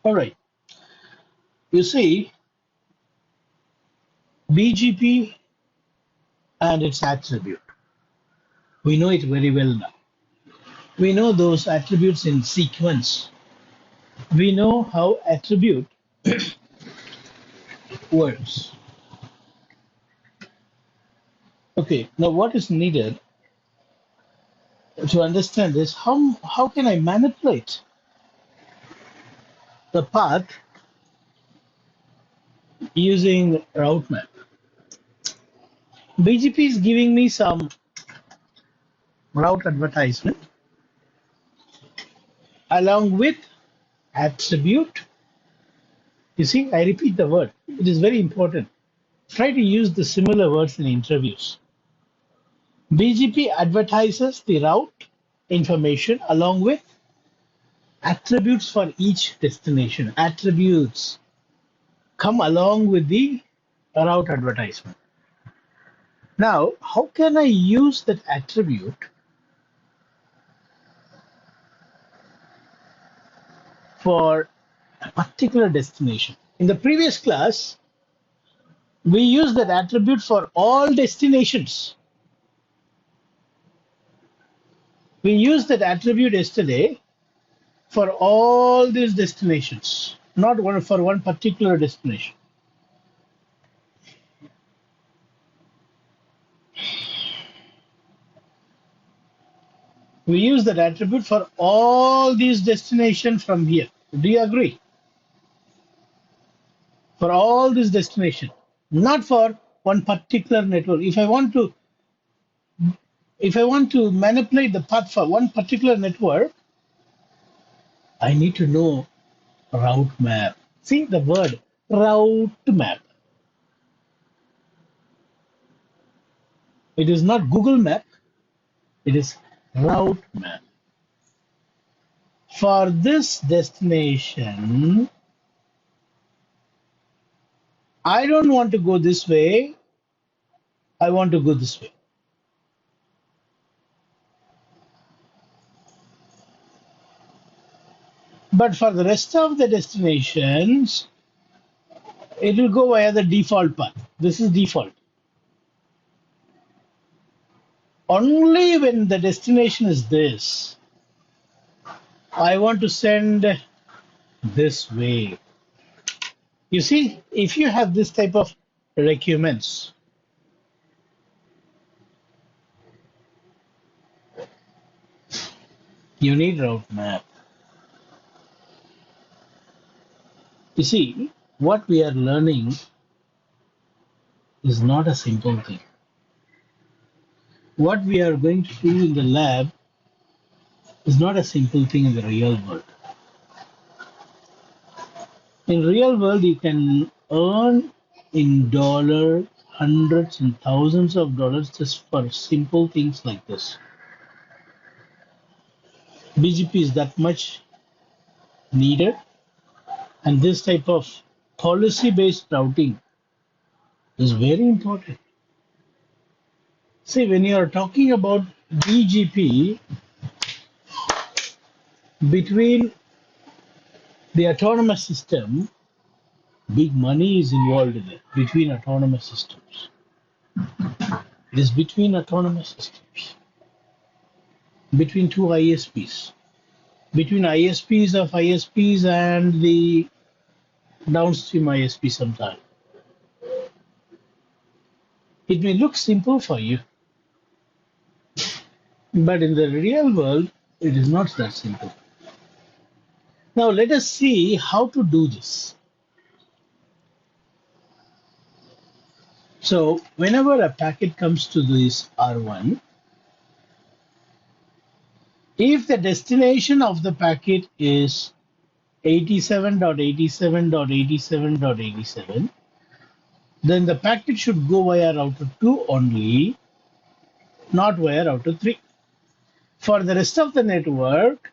All right. You see, BGP and its attribute. We know it very well now. We know those attributes in sequence. We know how attribute works. Okay, now what is needed to understand this? How can I manipulate the path using route map? BGP is giving me some route advertisement along with attribute. You see, I repeat the word. It is very important. Try to use the similar words in interviews. BGP advertises the route information along with attributes for each destination. Attributes come along with the route advertisement. Now, how can I use that attribute for a particular destination? In the previous class, we used that attribute for all destinations. We used that attribute yesterday for all these destinations, not one for one particular destination. We use that attribute for all these destinations from here. Do you agree? For all these destinations, not for one particular network. If I want to manipulate the path for one particular network, I need to know route map. See the word route map. It is not Google map, it is route map. For this destination, I don't want to go this way, I want to go this way. But for the rest of the destinations, it will go via the default path. This is default. Only when the destination is this, I want to send this way. You see, if you have this type of requirements, you need route map. You see, what we are learning is not a simple thing. What we are going to do in the lab is not a simple thing in the real world. In real world, you can earn in dollar hundreds and thousands of dollars just for simple things like this. BGP is that much needed, and this type of policy-based routing is very important. See, when you are talking about BGP between the autonomous system, big money is involved in it, between autonomous systems. It is between autonomous systems, between two ISPs, between ISPs of ISPs and the downstream ISP sometime. It may look simple for you, but in the real world, it is not that simple. Now let us see how to do this. So whenever a packet comes to this R1, if the destination of the packet is 87.87.87.87, then the packet should go via router 2 only, not via router 3. For the rest of the network,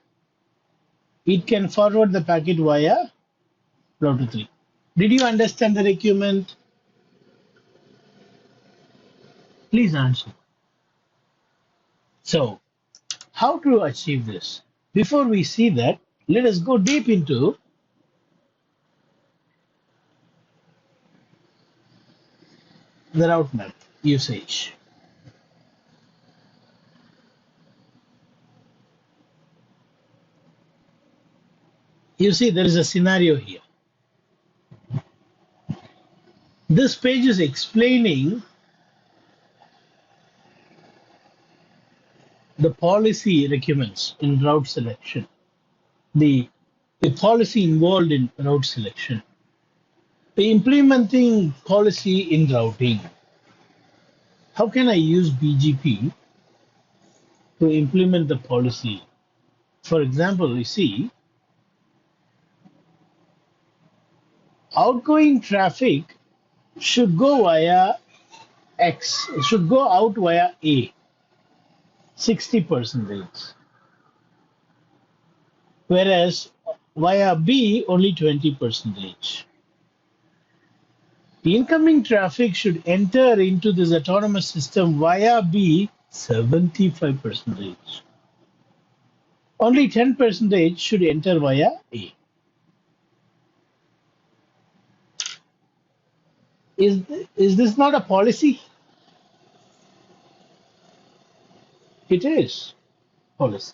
it can forward the packet via router 3. Did you understand the requirement? Please answer. So, how to achieve this? Before we see that, let us go deep into the route map usage. You see, there is a scenario here. This page is explaining the policy requirements in route selection, the policy involved in route selection, the implementing policy in routing. How can I use BGP to implement the policy? For example, you see, outgoing traffic should go via X, should go out via A, 60%, whereas via B only 20%. The incoming traffic should enter into this autonomous system via B 75%. Only 10% should enter via A. Is this not a policy? It is policy.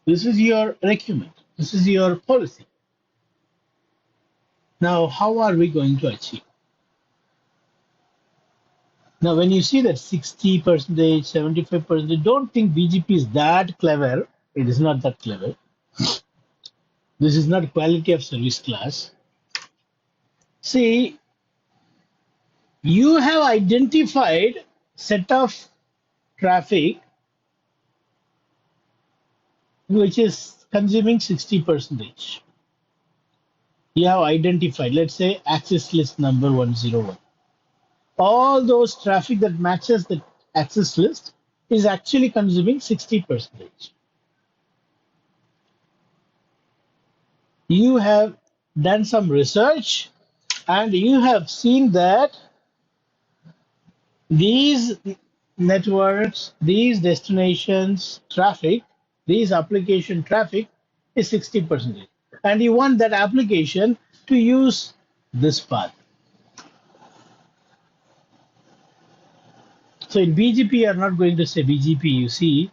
This is your requirement. This is your policy. Now, how are we going to achieve? Now, when you see that 60%, 75%, don't think BGP is that clever. It is not that clever. This is not quality of service class. See, you have identified set of traffic which is consuming 60%. You have identified, let's say, access list number 101. All those traffic that matches the access list is actually consuming 60%. You have done some research and you have seen that these networks, these destinations traffic, these application traffic is 60%. And you want that application to use this path. So in BGP, you are not going to say BGP, you see,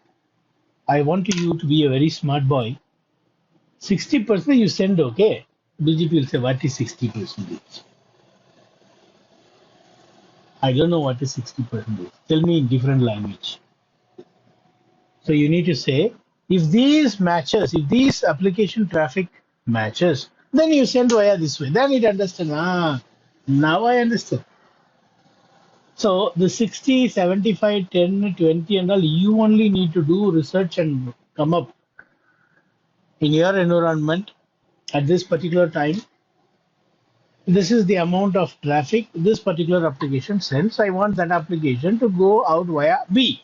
I want you to be a very smart boy. 60% you send, okay. BGP will say, what is 60%? I don't know what is 60%. Tell me in different language. So you need to say, if these matches, if these application traffic matches, then you send via this way. Then it understands. Now I understand. So the 60, 75, 10, 20 and all, you only need to do research and come up in your environment at this particular time. This is the amount of traffic this particular application sends. I want that application to go out via B.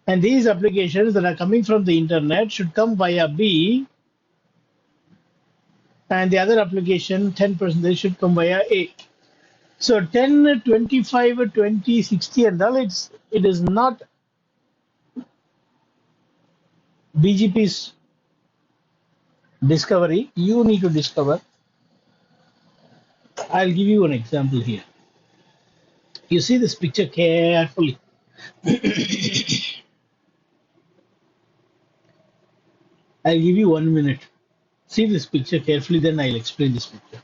And these applications that are coming from the internet should come via B. And the other application, 10%, they should come via A. So 10, 25, 20, 60 and all, it is not BGP's discovery. You need to discover. I'll give you an example here. You see this picture carefully. I'll give you 1 minute. See this picture carefully, then I'll explain this picture.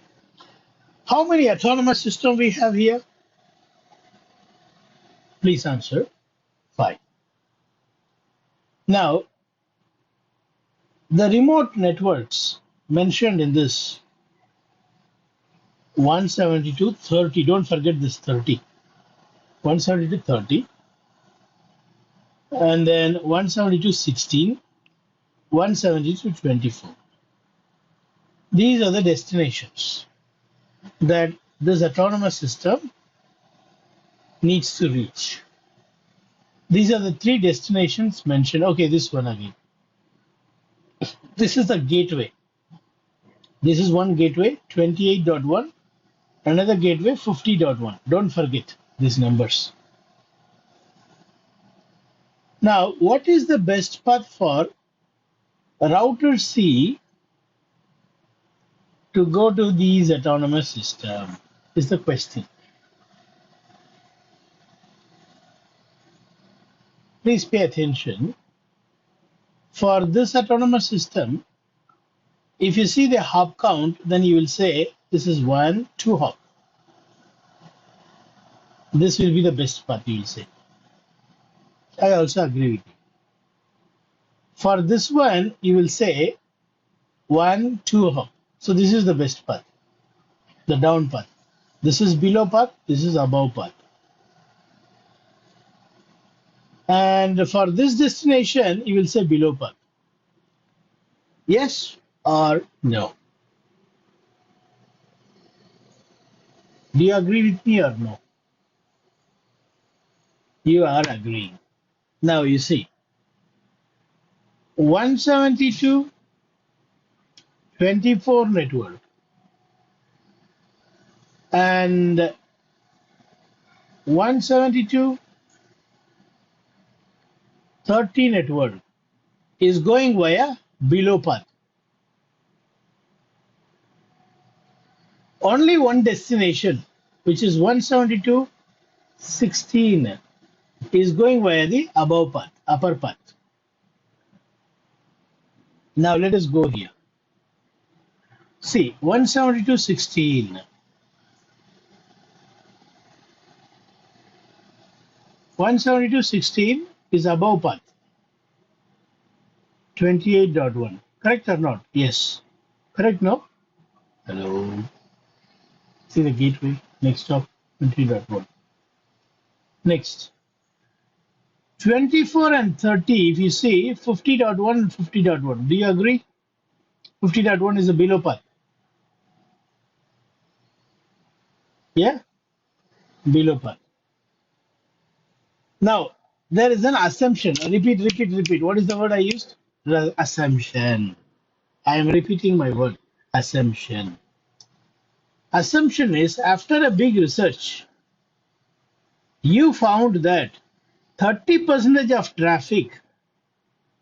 How many autonomous systems we have here? Please answer. 5. Now, the remote networks mentioned in this 172.30, don't forget this 30. 172.30, and then 172.16, 172.24. These are the destinations that this autonomous system needs to reach. These are the 3 destinations mentioned. Okay, this one again. This is the gateway. This is one gateway, 28.1, another gateway, 50.1. Don't forget these numbers. Now, what is the best path for router C to go to these autonomous systems? is the question. Please pay attention. For this autonomous system, if you see the hop count, then you will say this is 1, 2 hop. This will be the best path, you will say. I also agree with you. For this one, you will say 1, 2 hop. So this is the best path, the down path. This is below path, this is above path. And for this destination, you will say below path. Yes or no? Do you agree with me or no? You are agreeing. Now you see, 172.24 network and 172.30 network is going via below path. Only one destination, which is 172.16, is going via the above path, upper path. Now let us go here. See, 172.16. 172.16 is above path. 28.1. Correct or not? Yes. Correct, no? Hello. See the gateway. Next stop, 20.1. Next. 24 and 30, if you see 50.1 and 50.1. Do you agree? 50.1 is a below path. Yeah? Below path. Now, there is an assumption. Repeat. What is the word I used? Assumption. I am repeating my word. Assumption. Assumption is after a big research, you found that 30% of traffic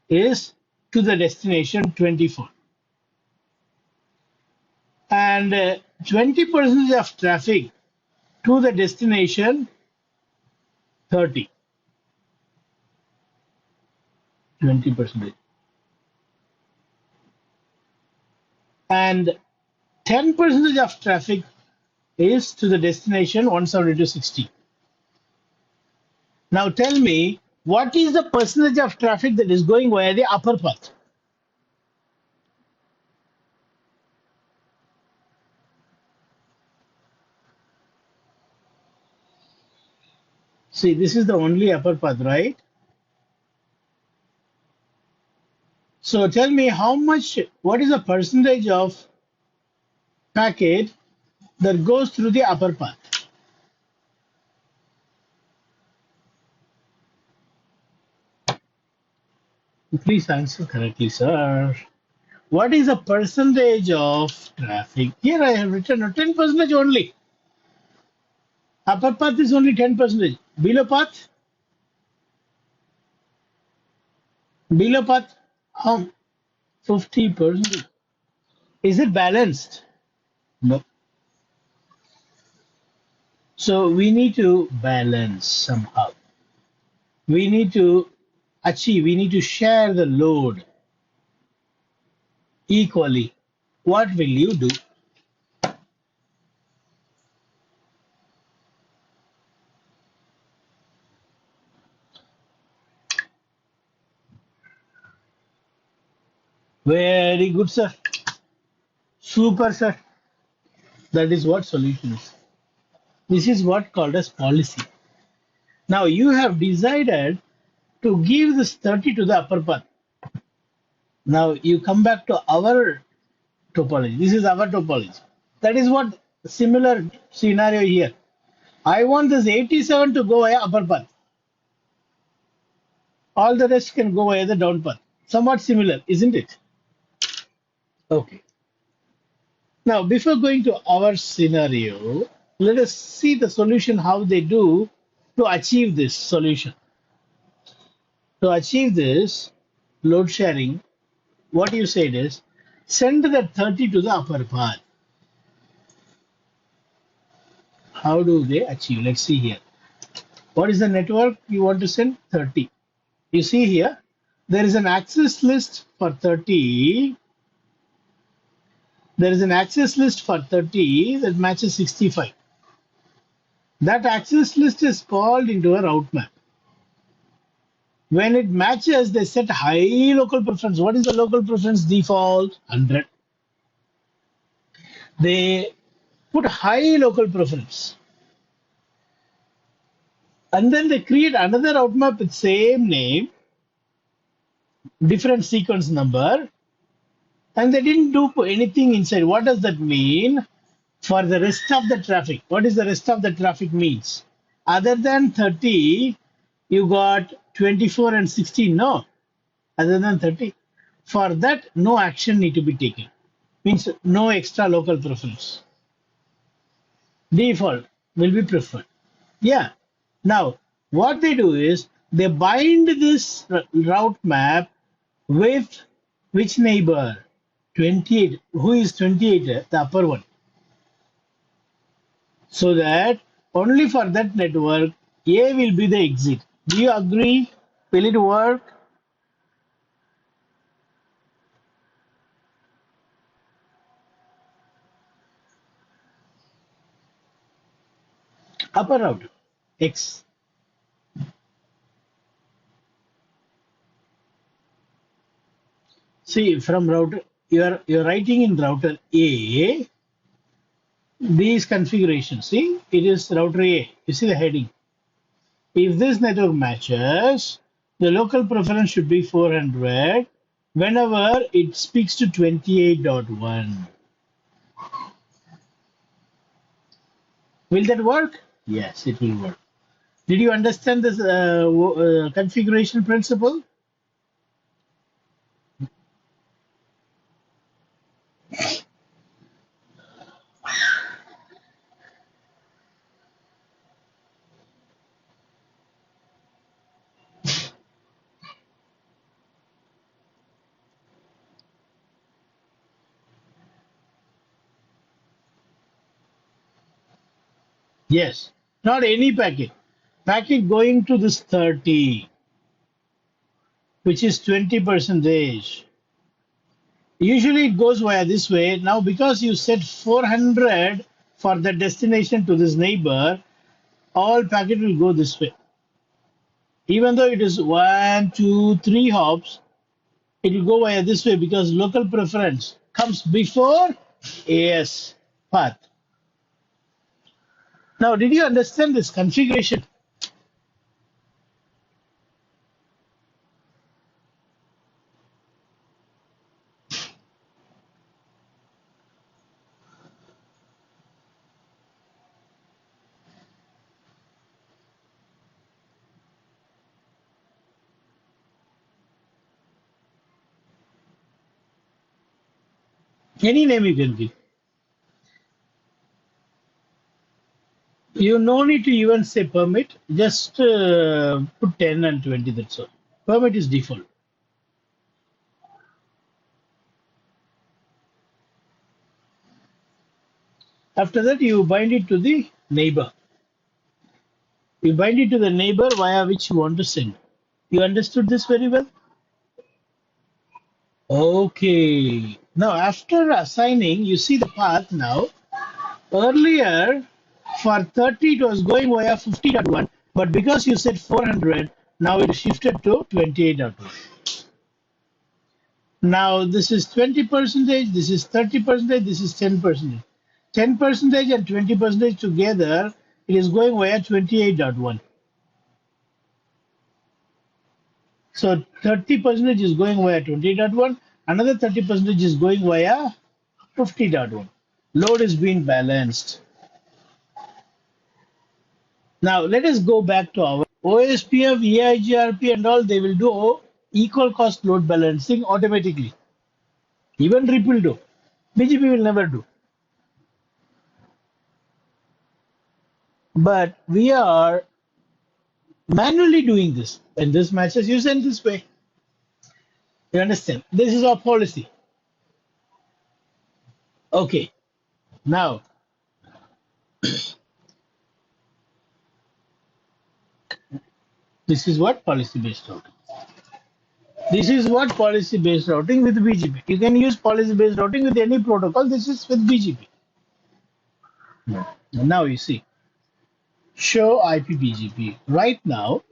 is to the destination 24 and 20% of traffic to the destination 30. 20%. And 10% of traffic is to the destination 172.60. Now tell me, what is the percentage of traffic that is going via the upper path? See, this is the only upper path, right? So tell me what is the percentage of packet that goes through the upper path? Please answer correctly, sir. What is the percentage of traffic? Here I have written 10% only. Upper path is only 10%. Below path? Below path? How? 50%. Is it balanced? No. So we need to balance somehow. We need to share the load equally. What will you do? Very good, sir. Super, sir. That is what solution is. This is what called as policy. Now you have decided to give this 30 to the upper path. Now you come back to our topology. This is our topology. That is what similar scenario here. I want this 87 to go via upper path. All the rest can go via the down path. Somewhat similar, isn't it? Okay. Now, before going to our scenario, let us see the solution, how they do to achieve this solution. To achieve this load sharing, what you said is send the 30 to the upper path. How do they achieve? Let's see here. What is the network you want to send? 30. You see here, there is an access list for 30. There is an access list for 30 that matches 65. That access list is called into a route map. When it matches, they set high local preference. What is the local preference default? 100. They put high local preference. And then they create another route map with same name, different sequence number, and they didn't do anything inside. What does that mean? For the rest of the traffic, what is the rest of the traffic means? Other than 30, you got 24 and 16, no? Other than 30. For that, no action need to be taken. Means no extra local preference. Default will be preferred. Yeah. Now, what they do is they bind this route map with which neighbor? 28. Who is 28? The upper one. So that only for that network, A will be the exit. Do you agree? Will it work? Upper router, X. See, from router, you're writing in router A these configurations. See, it is router A. You see the heading. If this network matches, the local preference should be 400 whenever it speaks to 28.1. Will that work? Yes, it will work. Did you understand this configuration principle? Yes. Not any packet. Packet going to this 30, which is 20 percentage. Usually it goes via this way. Now, because you set 400 for the destination to this neighbor, all packet will go this way. Even though it is 1, 2, 3 hops, it will go via this way because local preference comes before AS path. Now, did you understand this configuration? Any name you can give. You no need to even say permit. Just put 10 and 20. That's all. Permit is default. After that, you bind it to the neighbor. You bind it to the neighbor via which you want to send. You understood this very well? Okay. Now, after assigning, you see the path now. Earlier, for 30, it was going via 50.1, but because you said 400, now it shifted to 28.1. Now, this is 20 percentage, this is 30 percentage, this is 10 percentage. 10 percentage and 20 percentage together, it is going via 28.1. So 30 percentage is going via 20.1, another 30 percentage is going via 50.1. Load is being balanced. Now let us go back to our OSPF, EIGRP and all, they will do equal cost load balancing automatically. Even RIP will do. BGP will never do. But we are manually doing this. When this matches, you send this way. You understand? This is our policy. Okay. Now, This is what policy-based routing. This is what policy-based routing with BGP. You can use policy-based routing with any protocol. This is with BGP. Now you see, show IP BGP. Right now,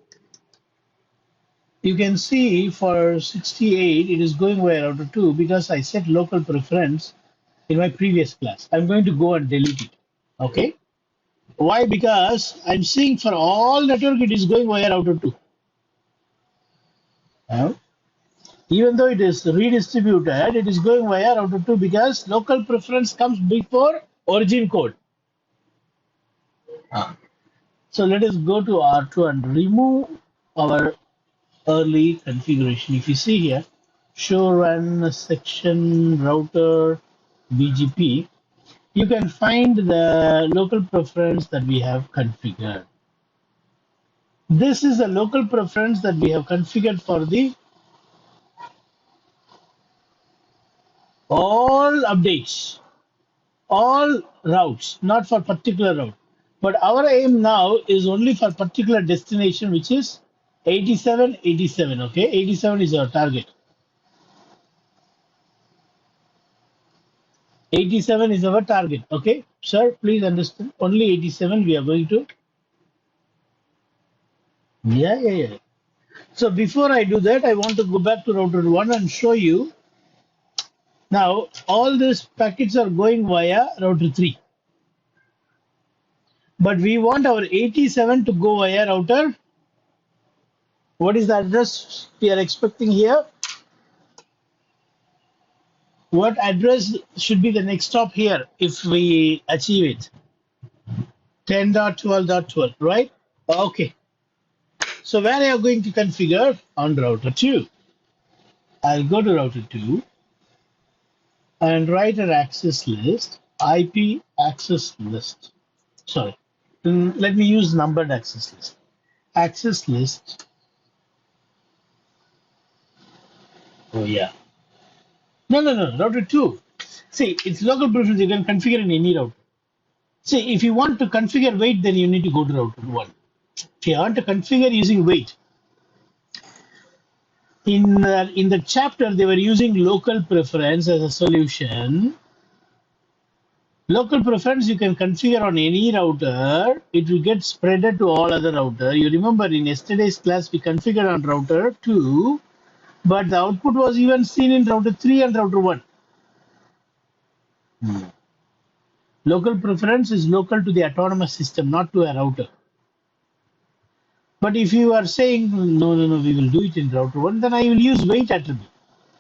you can see for 68, it is going via router 2 because I set local preference in my previous class. I'm going to go and delete it. Okay. Why? Because I'm seeing for all network, it is going via router 2. Even though it is redistributed, it is going via router 2 because local preference comes before origin code. So let us go to R2 and remove our early configuration. If you see here, show run section router BGP, you can find the local preference that we have configured. This is a local preference that we have configured for the all updates, all routes, not for particular route. But our aim now is only for particular destination, which is 8787. Okay, 87 is our target. 87 is our target. Okay, sir, please understand. Only 87 we are going to. Yeah. So before I do that, I want to go back to router 1 and show you. Now, all these packets are going via router 3. But we want our 87 to go via router. What is the address we are expecting here? What address should be the next stop here if we achieve it? 10.12.12, right? Okay. So where are you going to configure? On router 2. I'll go to router 2 and write an access list, IP access list. Sorry. Let me use numbered access list. Access list. Oh yeah. No. Router 2. See, it's local preference. You can configure in any router. See, if you want to configure wait, then you need to go to router 1. If you want to configure using wait, in the chapter, they were using local preference as a solution. Local preference you can configure on any router. It will get spreaded to all other router. You remember in yesterday's class, we configured on router 2, but the output was even seen in router 3 and router 1. Local preference is local to the autonomous system, not to a router. But if you are saying, no, we will do it in router 1, then I will use wait attribute.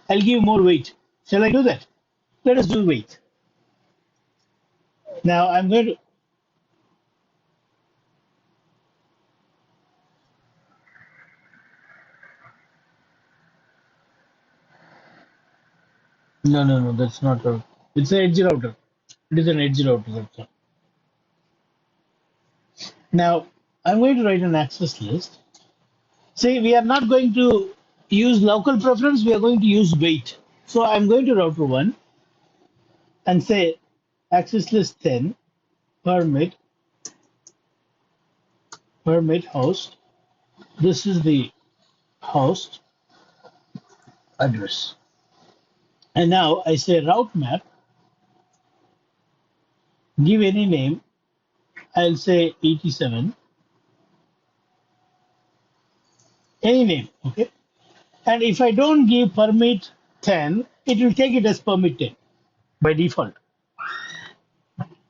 I'll give more weight. Shall I do that? Let us do wait. Now I'm going to. No, that's not a. It's an edge router. It is an edge router. That's all. Now I'm going to write an access list. See, we are not going to use local preference. We are going to use wait. So I'm going to router 1 and say access list 10 permit host. This is the host address. And now I say route map, give any name. I'll say 87. Any name, okay? And if I don't give permit 10, it will take it as permit 10 by default.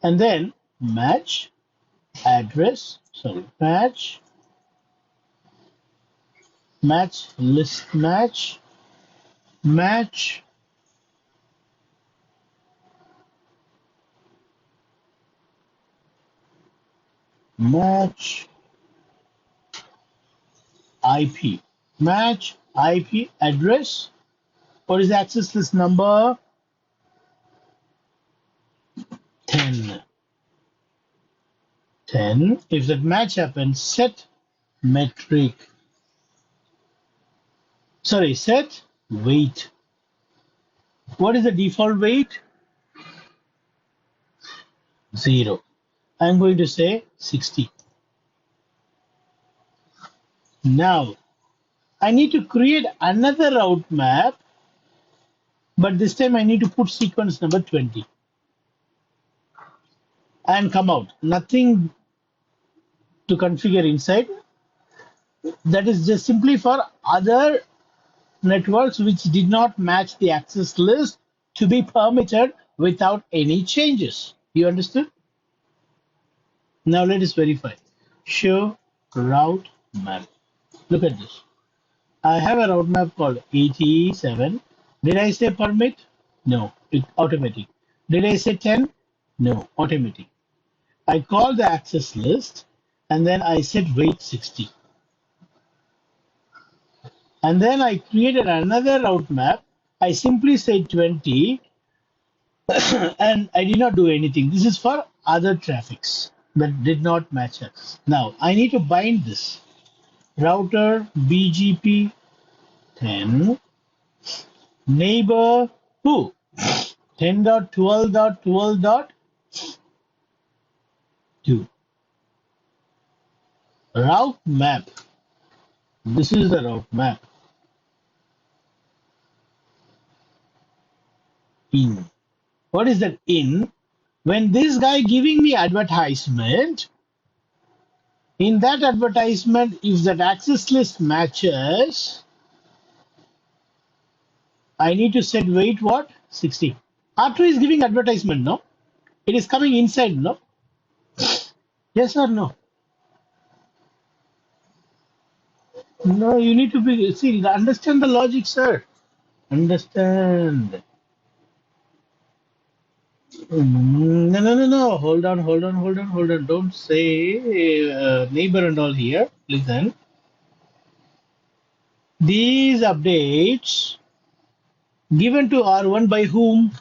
And then match address, match list match IP, match IP address. What is the access list number? 10. If that match happens, set metric. Set weight. What is the default weight? 0. I'm going to say 60. Now I need to create another route map, but this time I need to put sequence number 20 and come out. Nothing to configure inside. That is just simply for other networks which did not match the access list to be permitted without any changes. You understood? Now let us verify. Show route map. Look at this. I have a route map called 87. Did I say permit? No, it automatic. Did I say 10? No, automatic. I call the access list and then I set weight 60. And then I created another route map. I simply said 20 and I did not do anything. This is for other traffics that did not match us. Now I need to bind this router BGP 10 neighbor who 10.12.12.2 route map. This is the route map in. What is that in? When this guy giving me advertisement, in that advertisement, if that access list matches, I need to set weight what? 60. R2 is giving advertisement, no? It is coming inside, no? Yes or no? No, you need to be, see, understand the logic, sir. Understand. No, no, no, no. Hold on, hold on, hold on, hold on. Don't say neighbor and all here. Listen. These updates given to R1 by whom?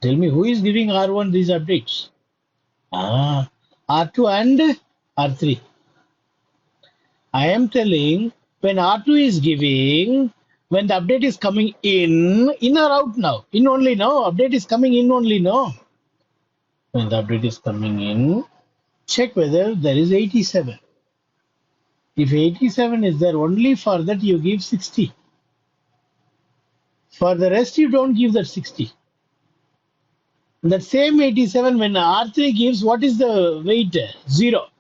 Tell me who is giving R1 these updates? Ah, R2 and R3. I am telling when R2 is giving, when the update is coming in or out now? In only now. Update is coming in only now. When the update is coming in, check whether there is 87. If 87 is there, only for that you give 60. For the rest, you don't give that 60. That same 87, when R3 gives, what is the weight? 0.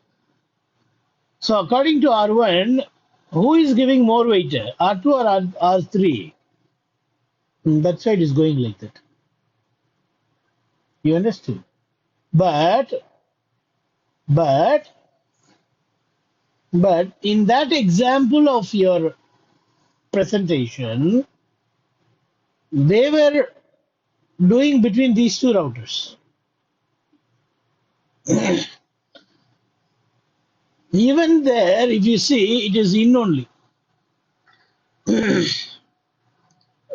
So according to R1, who is giving more weight? R2 or R3? That's why it is going like that. You understood? But in that example of your presentation, they were doing between these two routers. Even there, if you see, it is in only. Do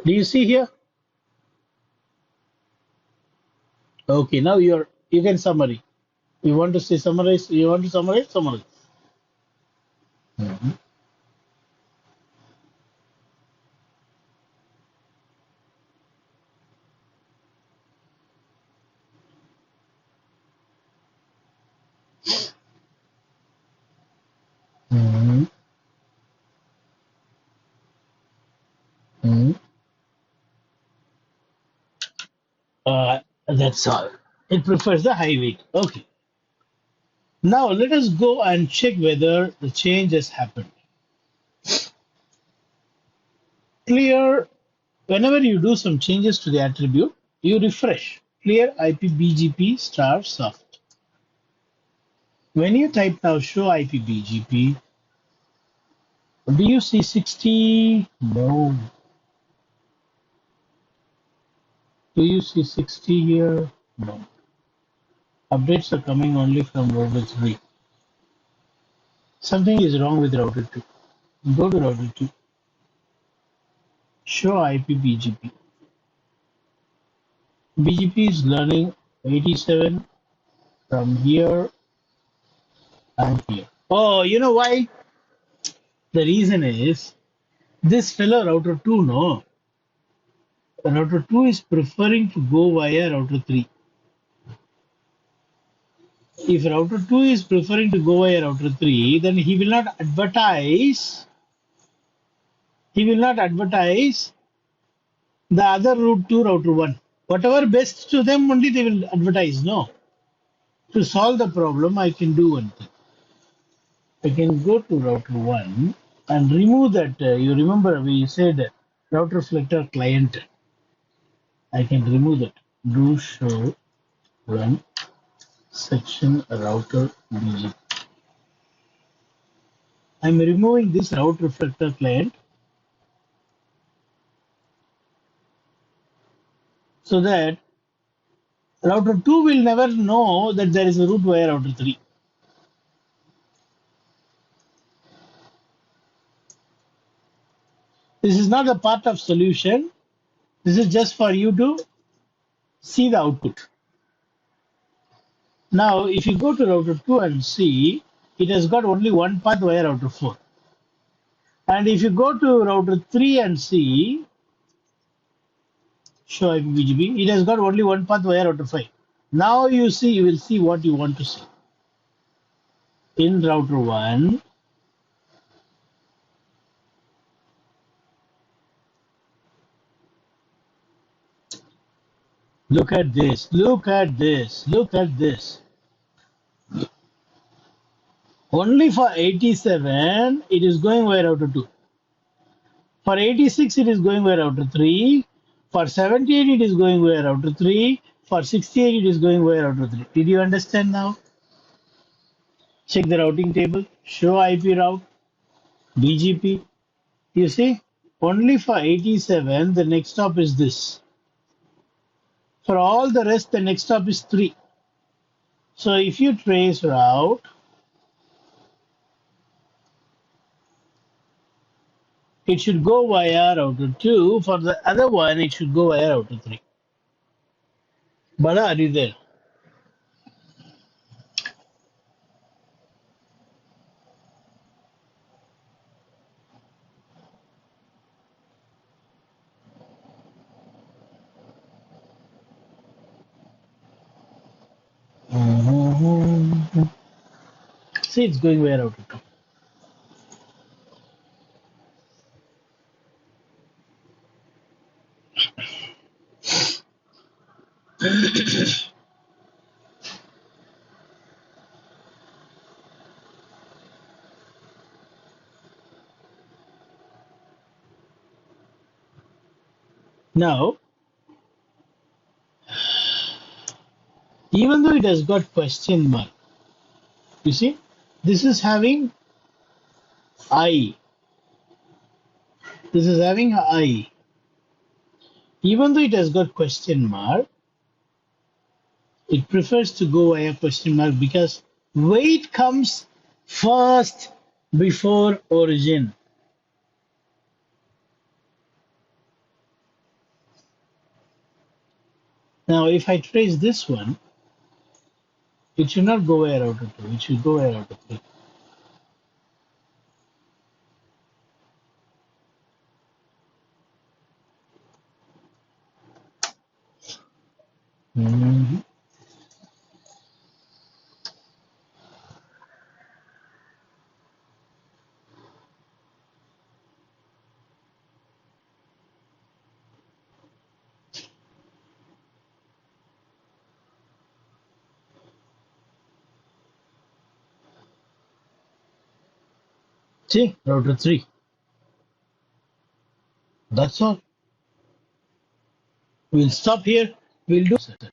you see here? Okay, now you can summary. You want to say summarize? You want to summarize? Summarize. Mhm. Mhm. Mhm. That's all. It prefers the high weight. Okay. Now let us go and check whether the change has happened. Clear. Whenever you do some changes to the attribute, you refresh. Clear IP BGP star soft. When you type now show IP BGP, do you see 60? No. Do you see 60 here? No. Updates are coming only from router 3. Something is wrong with router 2. Go to router 2. Show IP BGP. BGP is learning 87 from here and here. Oh, you know why? The reason is this fellow router 2, no. Router 2 is preferring to go via router 3. If router 2 is preferring to go via router 3, then he will not advertise the other route to router 1. Whatever best to them only they will advertise. No. To solve the problem, I can do one thing. I can go to router 1 and remove that. You remember we said router reflector client. I can remove that. Do show run section router BGP. I'm removing this route reflector client so that router 2 will never know that there is a route via router 3. This is not a part of solution. This is just for you to see the output. Now, if you go to router 2 and see, it has got only one path via router 4. And if you go to router 3 and see, show IP BGP, it has got only one path via router 5. Now you will see what you want to see. In router 1, look at this, look at this, look at this. Only for 87, it is going via router 2. For 86, it is going via router 3. For 78, it is going via router 3. For 68, it is going via router 3. Did you understand now? Check the routing table. Show IP route. BGP. You see? Only for 87, the next stop is this. For all the rest, the next stop is 3. So if you trace route, it should go via router 2. For the other one, it should go via router 3. Bala, are you there? See, it's going via router 2. Now, even though it has got question mark, you see, this is having I. This is having I. Even though it has got question mark, it prefers to go via question mark because weight comes first before origin. Now, if I trace this one, it should not go via router 2, it should go via router 3. See, router 3. That's all. We'll stop here. We'll do